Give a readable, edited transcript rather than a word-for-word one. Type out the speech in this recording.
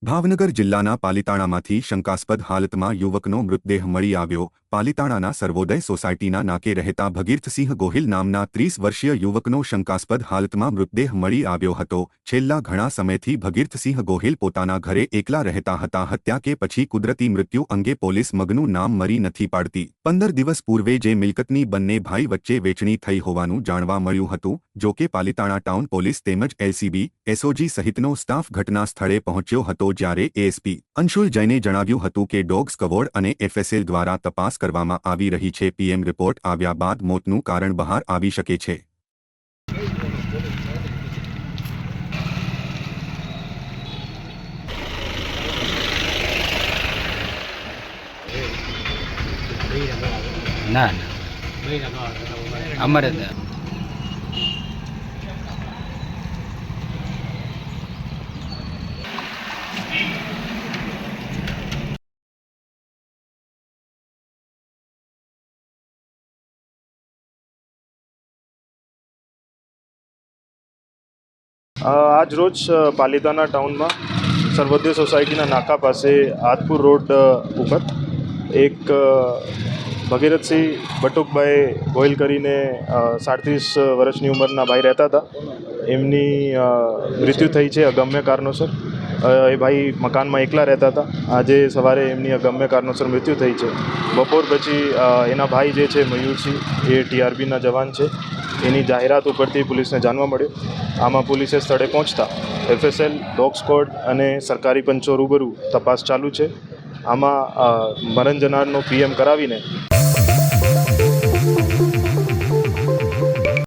ભાવનગર જિલ્લાના પાલિતાણામાંથી શંકાસ્પદ હાલતમાં યુવકનો મૃતદેહ મળી આવ્યો। પાલિતાણાના સર્વોદય સોસાયટીના નાકે રહેતા ભગીરથસિંહ ગોહિલ નામના 30 વર્ષીય યુવકનો શંકાસ્પદ હાલતમાં મૃતદેહ મળી આવ્યો હતો। છેલ્લા ઘણા સમયથી ભગીરથસિંહ ગોહિલ પોતાના ઘરે એકલા રહેતા હતા। હત્યા કે પછી કુદરતી મૃત્યુ અંગે પોલીસ મગનું નામ મરી નથી પાડતી। 15 દિવસ પૂર્વે જે મિલકતની બંને ભાઈ વચ્ચે વેચણી થઈ હોવાનું જાણવા મળ્યું હતું। જો કે પાલિતાણા ટાઉન પોલીસ તેમજ એલસીબી, એસઓજી સહિતનો સ્ટાફ ઘટના સ્થળે પહોંચ્યો હતો। જ્યારે એએસપી અંશુલ જૈને જણાવ્યું હતું કે ડોગ સ્ક્વોડ અને એફએસએલ દ્વારા તપાસ કરવામાં આવી રહી છે। પીએમ રિપોર્ટ આવ્યા બાદ મોતનું કારણ બહાર આવી શકે છે। ના અમારે આજ રોજ પાલિતાણા ટાઉનમાં સર્વોદય સોસાયટીના નાકા પાસે આદપુર રોડ ઉપર એક ભગીરથસિંહ બટુકભાઈ ગોહિલ કરીને 37 વર્ષની ઉંમરના ભાઈ રહેતા હતા। એમની મૃત્યુ થઈ છે અગમ્ય કારણોસર। એ ભાઈ મકાનમાં એકલા રહેતા હતા। આજે સવારે એમની અગમ્ય કારણોસર મૃત્યુ થઈ છે। બપોર પછી એના ભાઈ જે છે મયુરસિંહ, એ ટીઆરબીના જવાન છે, એની જાહેરાત ઉપરથી પોલીસને જાણવા મળ્યું। આમાં પોલીસે સ્થળે પહોંચતા એફએસએલ, ડોગ સ્ક્વોડ અને સરકારી પંચો રૂબરૂ તપાસ ચાલુ છે। આમાં મરણ જનારનો પીએમ કરાવીને